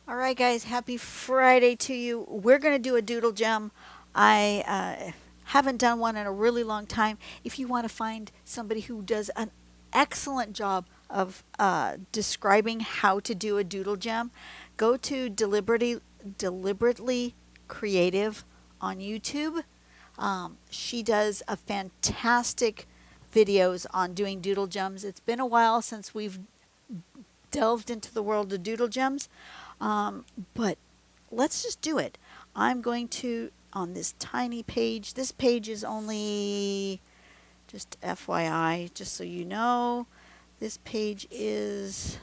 All right, guys, happy Friday to you. We're going to do a doodle gem. I haven't done one in a really long time. If you want to find somebody who does an excellent job of describing how to do a doodle gem, go to Deliberately Creative on YouTube. She does a fantastic videos on doing doodle gems. It's been a while since we've delved into the world of doodle gems. But let's just do it. I'm going to, on this tiny page, this page is only, just FYI, just so you know, this page is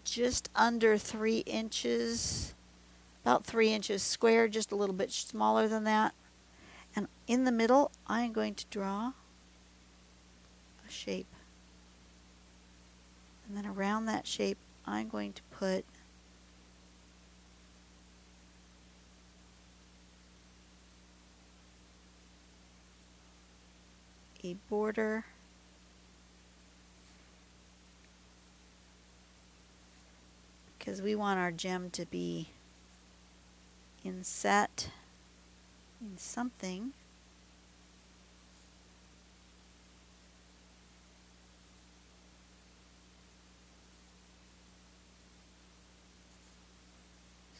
just under 3 inches, about 3 inches square, just a little bit smaller than that. And in the middle, I'm going to draw a shape. And then around that shape, I'm going to put a border because we want our gem to be inset in something.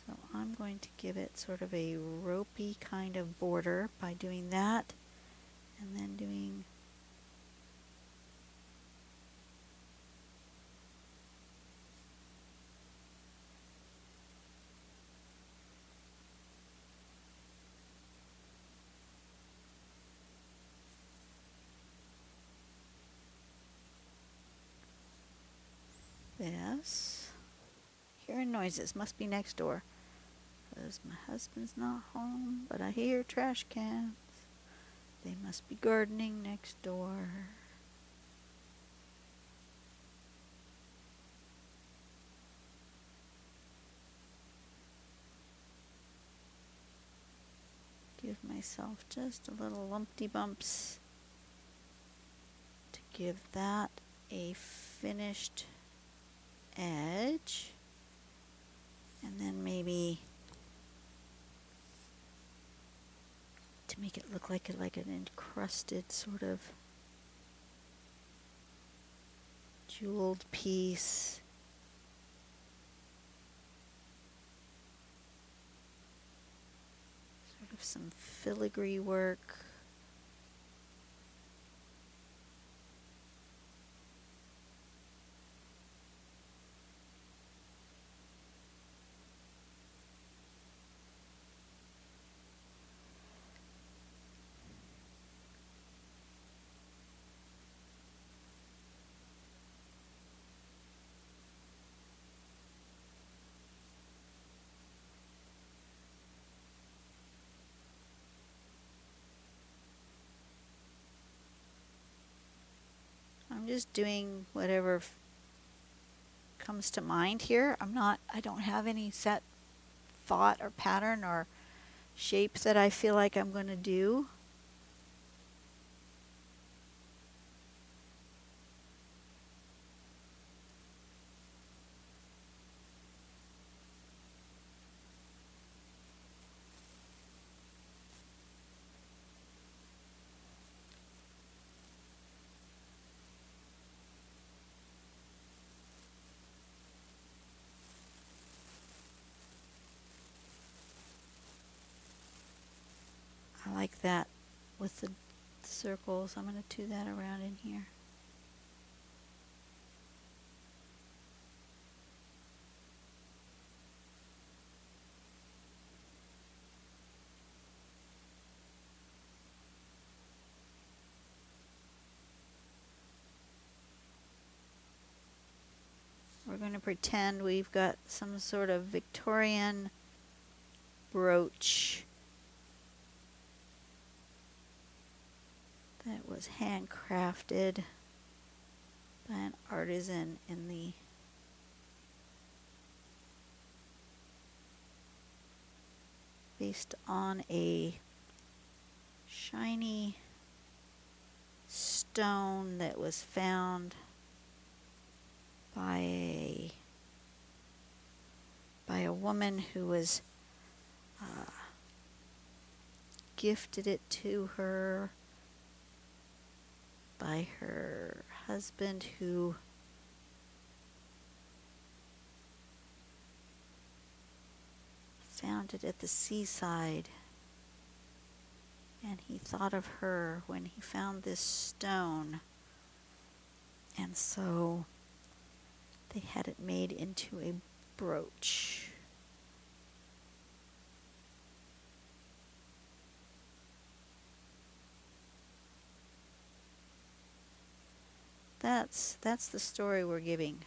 So I'm going to give it sort of a ropey kind of border by doing that, and then doing this. Hearing noises, must be next door. Because my husband's not home, but I hear trash cans. They must be gardening next door. Give myself just a little lumpty bumps to give that a finished edge. And then maybe to make it look like an encrusted sort of jeweled piece. Sort of some filigree work. I'm just doing whatever comes to mind here. I don't have any set thought or pattern or shape that I feel like I'm going to do. I like that with the circles. I'm going to do that around in here. We're going to pretend we've got some sort of Victorian brooch that was handcrafted by an artisan in the based on a shiny stone that was found by a woman who was gifted it to her by her husband, who found it at the seaside, and he thought of her when he found this stone, and so they had it made into a brooch. That's the story we're giving.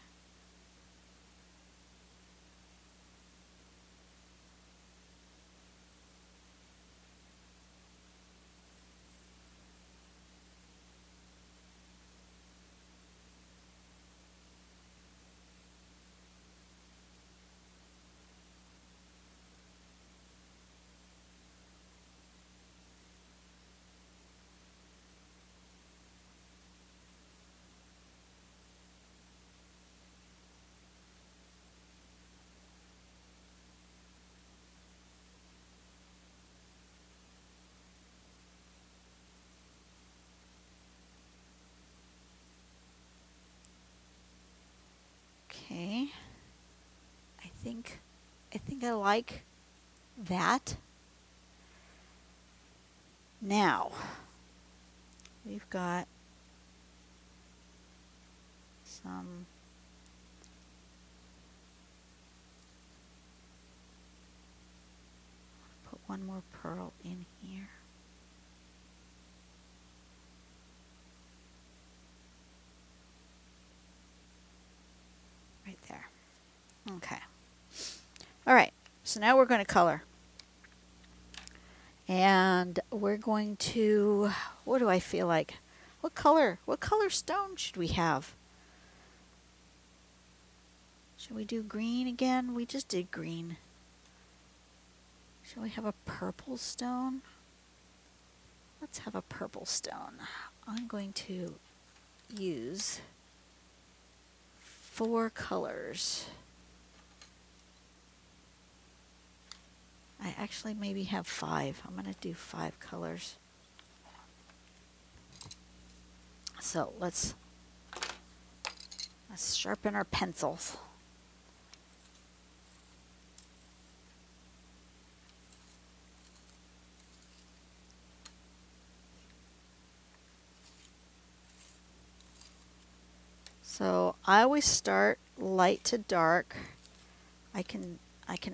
Okay. I think I like that. Now, we've got some put one more pearl in here. Right there. Okay. All right. So now we're going to color. And we're going to, what do I feel like? What color stone should we have? Should we do green again? We just did green. Should we have a purple stone? Let's have a purple stone. I'm going to use 4 colors. I actually maybe have 5. I'm going to do 5 colors. So let's sharpen our pencils. So I always start light to dark. I can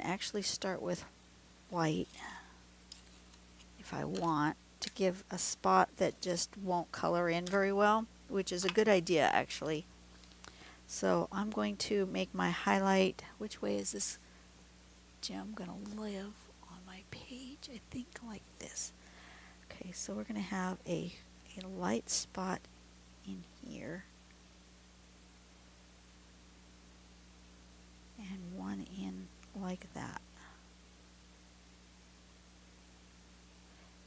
actually start with white if I want to give a spot that just won't color in very well, which is a good idea actually. So I'm going to make my highlight. Which way is this gem going to live on my page? I think like this. Okay, so we're going to have a light spot in here. And one in like that.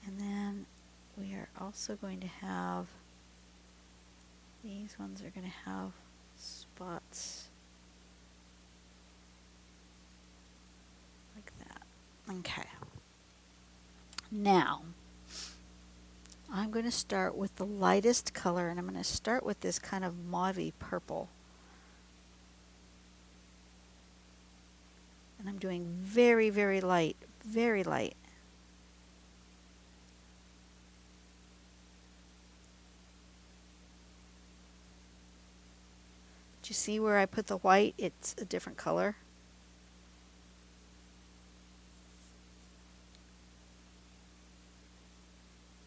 And then we are also going to have, these ones are going to have spots like that. Okay. Now, I'm going to start with the lightest color, and I'm going to start with this kind of mauvey purple. And I'm doing very, very light, very light. Do you see where I put the white? It's a different color.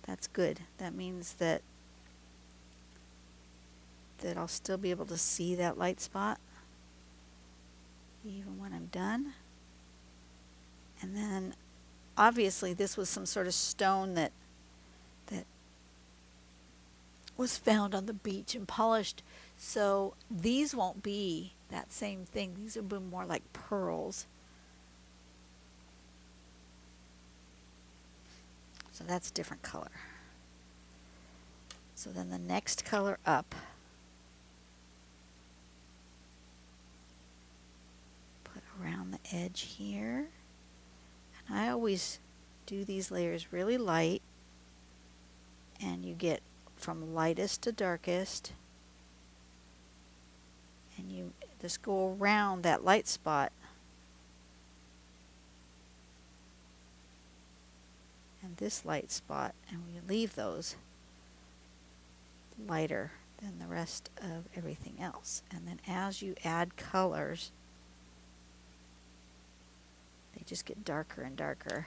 That's good. That means that I'll still be able to see that light spot even when I'm done. And then obviously this was some sort of stone that was found on the beach and polished. So these won't be that same thing. These will be more like pearls. So that's a different color. So then the next color up, put around the edge here. And I always do these layers really light, and you get from lightest to darkest, and you just go around that light spot and this light spot, and we leave those lighter than the rest of everything else. And then as you add colors, they just get darker and darker.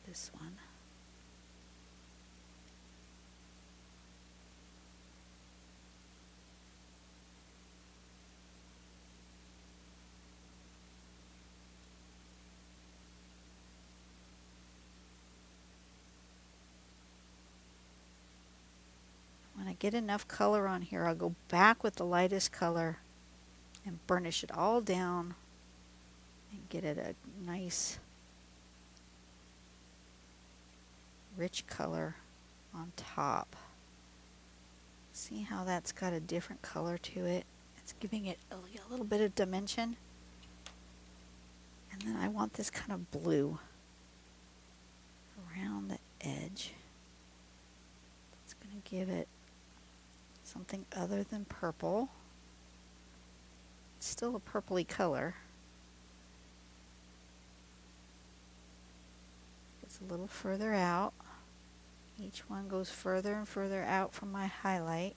This one. When I get enough color on here, I'll go back with the lightest color and burnish it all down and get it a nice rich color on top. See how that's got a different color to it? It's giving it a little bit of dimension. And then I want this kind of blue around the edge. It's going to give it something other than purple. It's still a purpley color. It's a little further out. Each one goes further and further out from my highlight.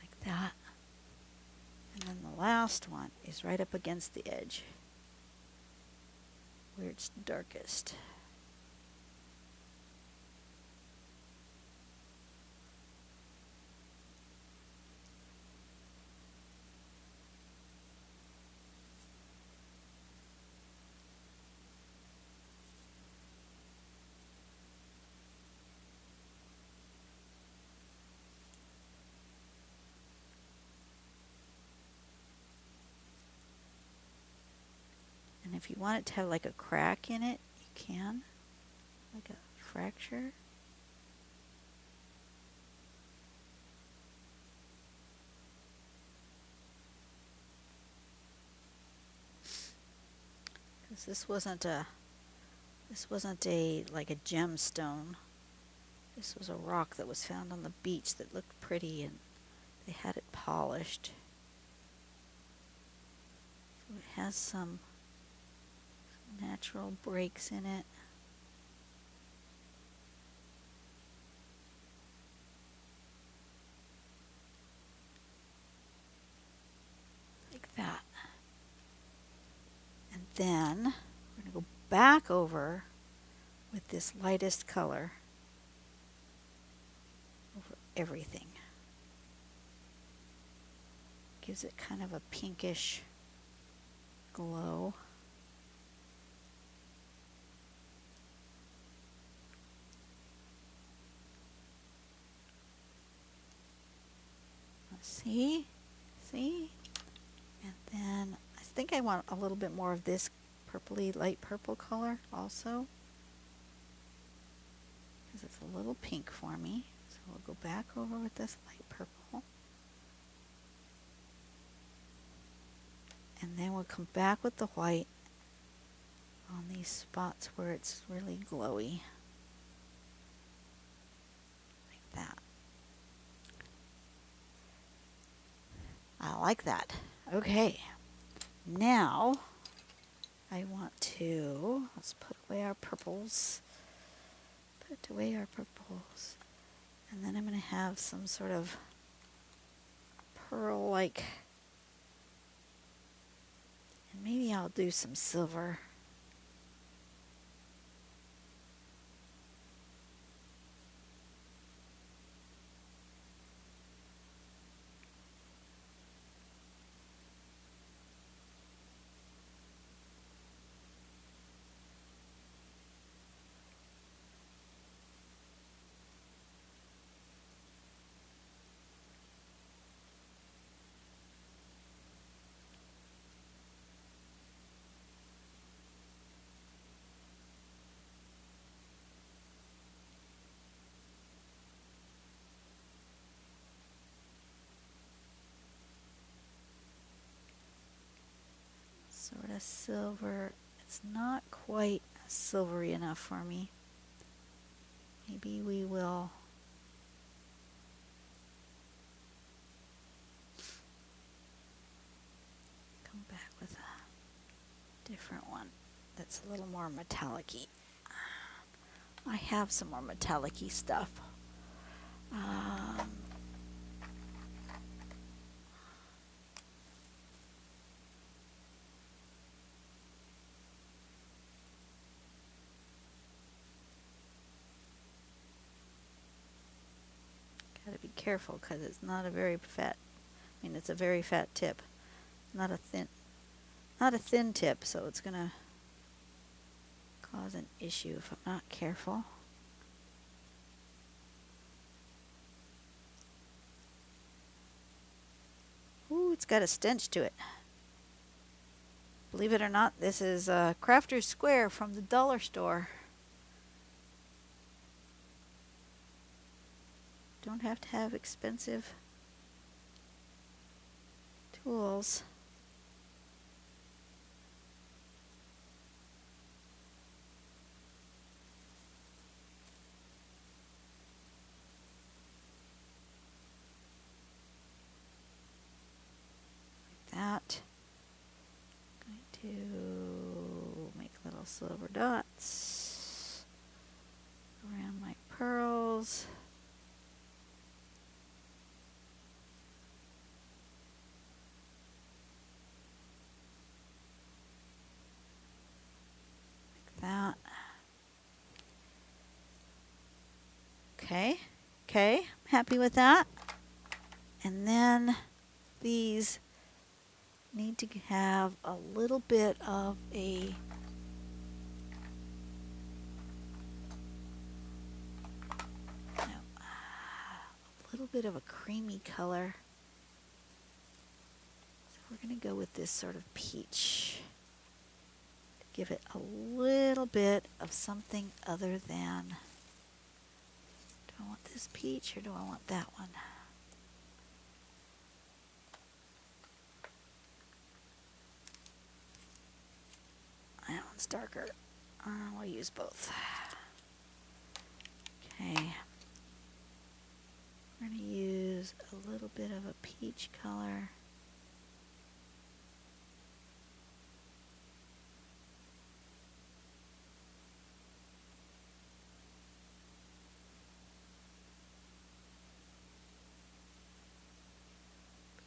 Like that. And then the last one is right up against the edge, where it's darkest. And if you want it to have like a crack in it, you can, like a fracture. Because this wasn't a like a gemstone. This was a rock that was found on the beach that looked pretty, and they had it polished. So it has some natural breaks in it. Like that. And then we're going to go back over with this lightest color over everything. Gives it kind of a pinkish glow. See? And then I think I want a little bit more of this purpley, light purple color also, because it's a little pink for me. So we'll go back over with this light purple. And then we'll come back with the white on these spots where it's really glowy. Like that. I like that. Okay. Now I want to, let's put away our purples. Put away our purples. And then I'm going to have some sort of pearl-like, and maybe I'll do some silver. a silver. It's not quite silvery enough for me. Maybe we will come back with a different one that's a little more metallic-y. I have some more metallic-y stuff. Gotta be careful because it's not a very fat, I mean it's a very fat tip, not a thin tip, so it's gonna cause an issue if I'm not careful. Ooh, it's got a stench to it. Believe it or not, this is Crafter's Square from the dollar store. Don't have to have expensive tools. Like that. I'm going to make little silver dots around my pearls. That. Okay, I'm happy with that. And then these need to have a little bit of a creamy color. So we're going to go with this sort of peach. Give it a little bit of something other than, do I want this peach or do I want that one? That one's darker. We'll use both. Okay. We're going to use a little bit of a peach color.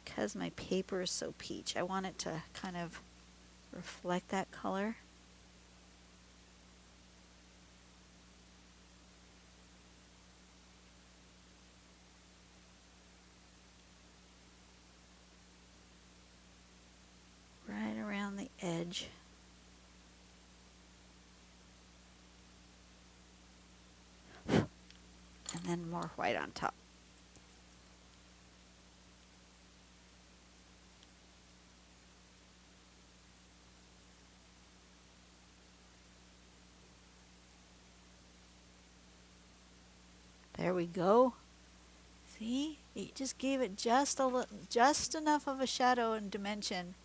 Because my paper is so peach, I want it to kind of reflect that color. Right around the edge. And then more white on top. There we go. See? It just gave it just enough of a shadow and dimension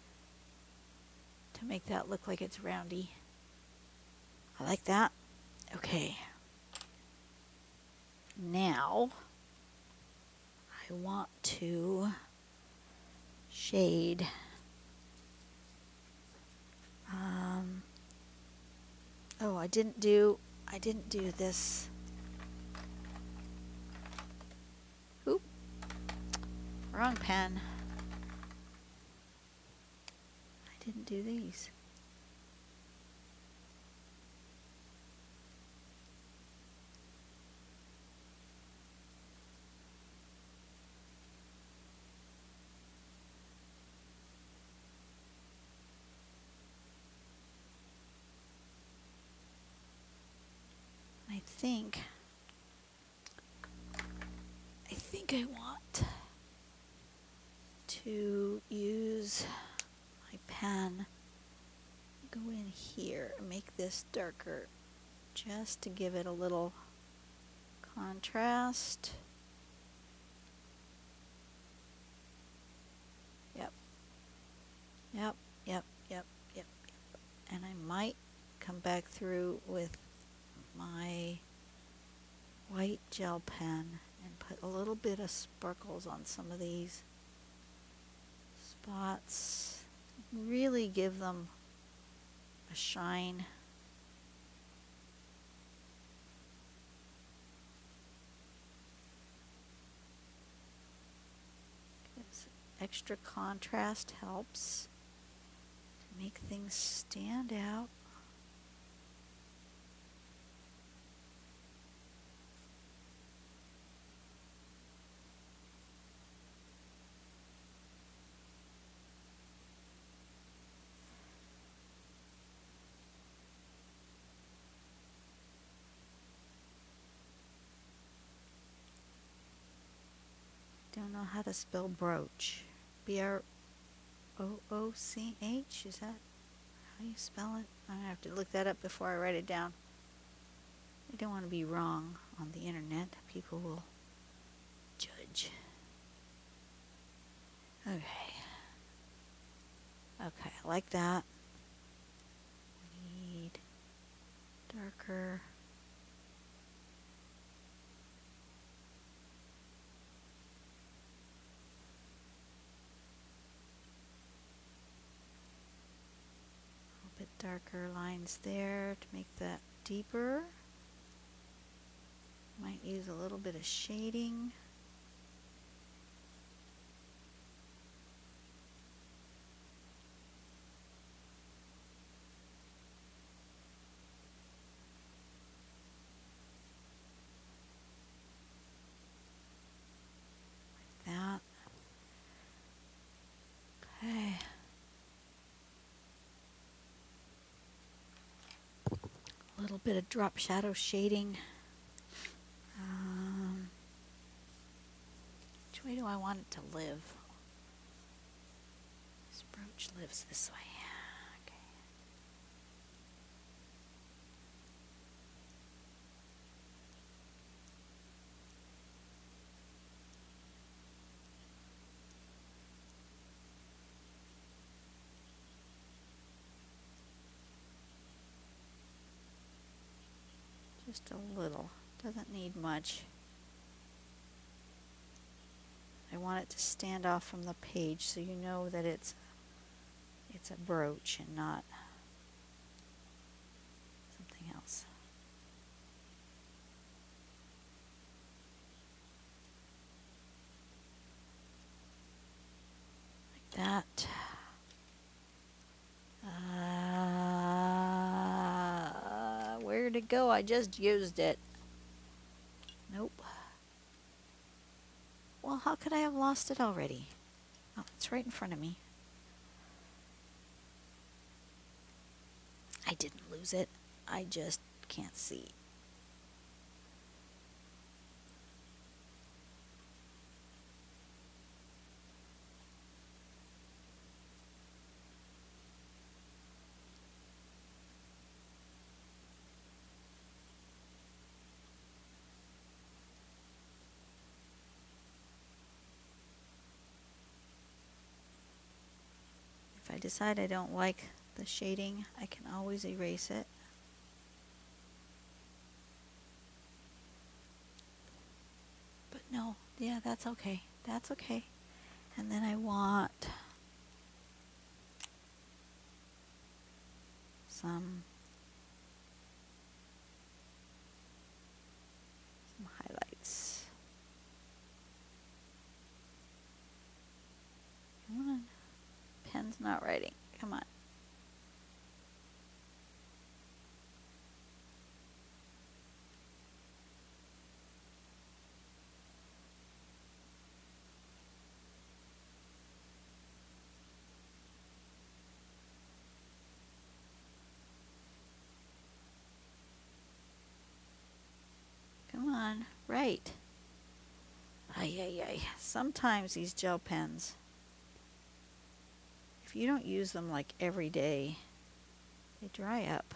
to make that look like it's roundy. I like that. Okay. Now, I want to shade. Oh, I didn't do this. Oop. Wrong pen. I didn't do these. I think I want to use my pen, go in here and make this darker just to give it a little contrast. Yep. come back through with my white gel pen and put a little bit of sparkles on some of these spots. Really give them a shine. Extra contrast helps to make things stand out. Don't know how to spell brooch. B-R-O-O-C-H? Is that how you spell it? I'm going to have to look that up before I write it down. I don't want to be wrong on the internet. People will judge. Okay. Okay, I like that. We need darker. Bit darker lines there to make that deeper. Might use a little bit of shading. Like that. Okay. A little bit of drop shadow shading. Which way do I want it to live? This brooch lives this way. Okay. Just a little. Doesn't need much. I want it to stand off from the page so you know that it's a brooch and not something else. Like that. Where'd it go? I just used it. Nope. Well, how could I have lost it already? Oh, it's right in front of me. I didn't lose it. I just can't see. If I decide I don't like the shading, I can always erase it. But no, yeah, that's okay. That's okay. And then I want some highlights. Come on. Pen's not writing. Come on. Come on. Right. Ay, ay, ay. Sometimes these gel pens, if you don't use them like every day, they dry up.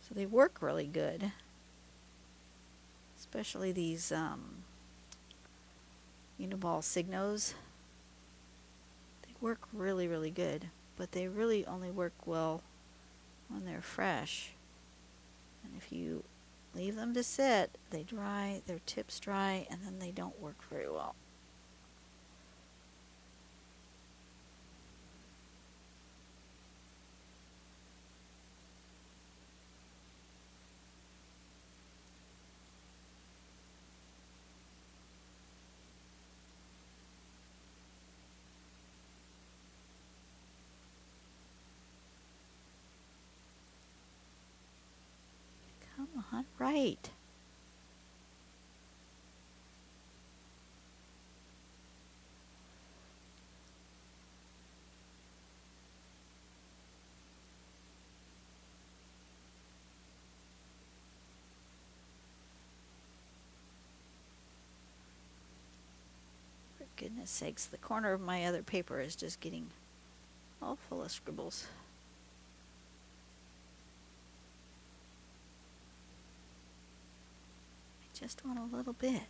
So they work really good. Especially these Uniball Signos. They work really, really good. but they really only work well when they're fresh. And if you leave them to sit, they dry, their tips dry, and then they don't work very well. Come on, right. For goodness sakes, the corner of my other paper is just getting all full of scribbles. I just want a little bit.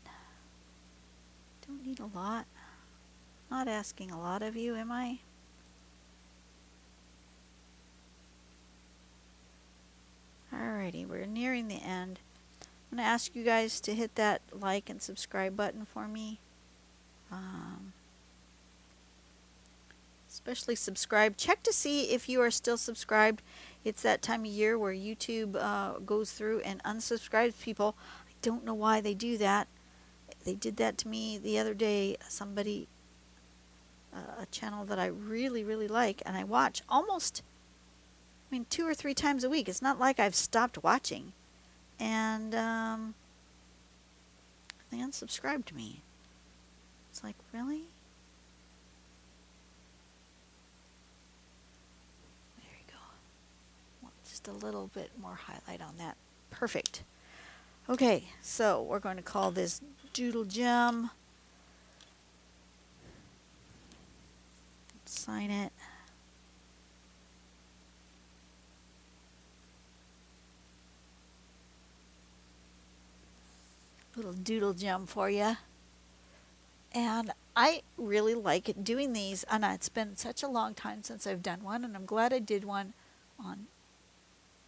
Don't need a lot. Not asking a lot of you, am I? Alrighty, we're nearing the end. I'm going to ask you guys to hit that like and subscribe button for me. Especially subscribe. Check to see if you are still subscribed. It's that time of year where YouTube goes through and unsubscribes people. I don't know why they do that. They did that to me the other day. Somebody, a channel that I really, really like, and I watch almost, 2 or 3 times a week. It's not like I've stopped watching. And they unsubscribed me. It's like, really? There you go. Well, just a little bit more highlight on that. Perfect. Okay, so we're going to call this Doodle Gem. Sign it. Little Doodle Gem for you. And I really like doing these, and it's been such a long time since I've done one, and I'm glad I did one on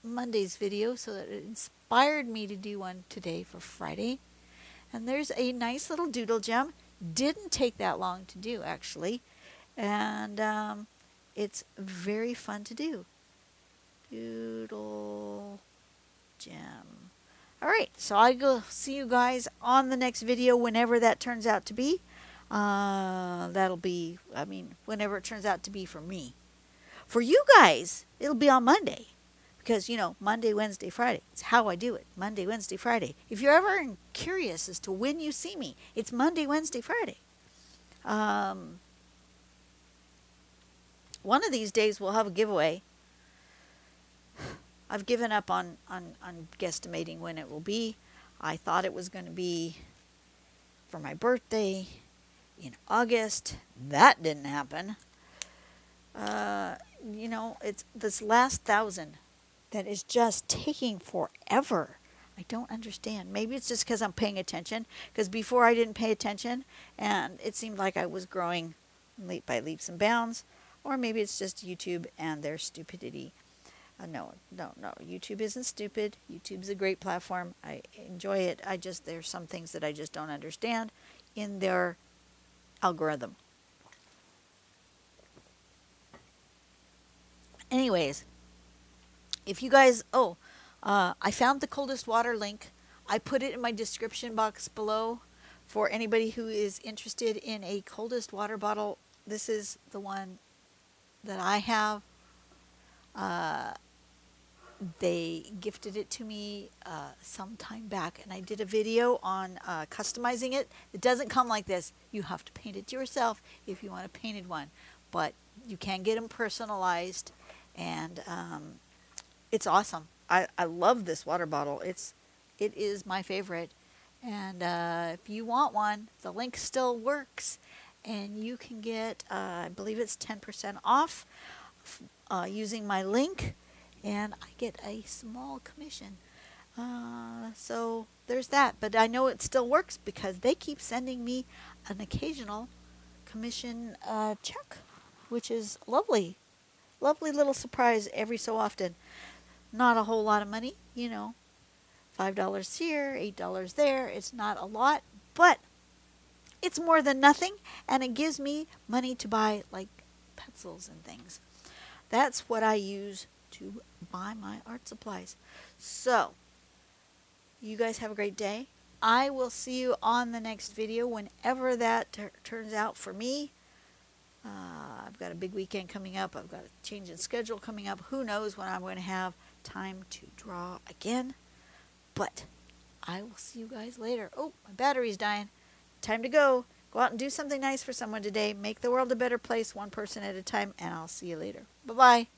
Monday's video so that it inspired me to do one today for Friday. And there's a nice little Doodle Gem. Didn't take that long to do, actually. And it's very fun to do. Doodle Gem. All right, so I go see you guys on the next video, whenever that turns out to be. That'll be, whenever it turns out to be for me. For you guys, it'll be on Monday. Because, Monday, Wednesday, Friday. It's how I do it. Monday, Wednesday, Friday. If you're ever curious as to when you see me, it's Monday, Wednesday, Friday. One of these days we'll have a giveaway. I've given up on guesstimating when it will be. I thought it was going to be for my birthday in August. That didn't happen. It's this last 1,000 that is just taking forever. I don't understand. Maybe it's just because I'm paying attention. Because before I didn't pay attention, and it seemed like I was growing by leaps and bounds. Or maybe it's just YouTube and their stupidity. No. YouTube isn't stupid. YouTube's a great platform. I enjoy it. There's some things that I just don't understand in their algorithm. Anyways, if you guys, I found the coldest water link. I put it in my description box below for anybody who is interested in a coldest water bottle. This is the one that I have. They gifted it to me some time back, and I did a video on customizing it. It doesn't come like this. You have to paint it yourself if you want a painted one, but you can get them personalized, and it's awesome. I love this water bottle. It is my favorite, and if you want one, the link still works, and you can get I believe it's 10% off using my link. And I get a small commission. So there's that. But I know it still works because they keep sending me an occasional commission check, which is lovely. lovely little surprise every so often. Not a whole lot of money, $5 here, $8 there. It's not a lot, but it's more than nothing, and it gives me money to buy like pencils and things. That's what I use to buy my art supplies. So, you guys have a great day. I will see you on the next video whenever that turns out for me. I've got a big weekend coming up. I've got a change in schedule coming up. Who knows when I'm going to have time to draw again. But I will see you guys later. Oh, my battery's dying. Time to go. Go out and do something nice for someone today. Make the world a better place, one person at a time, and I'll see you later. Bye-bye.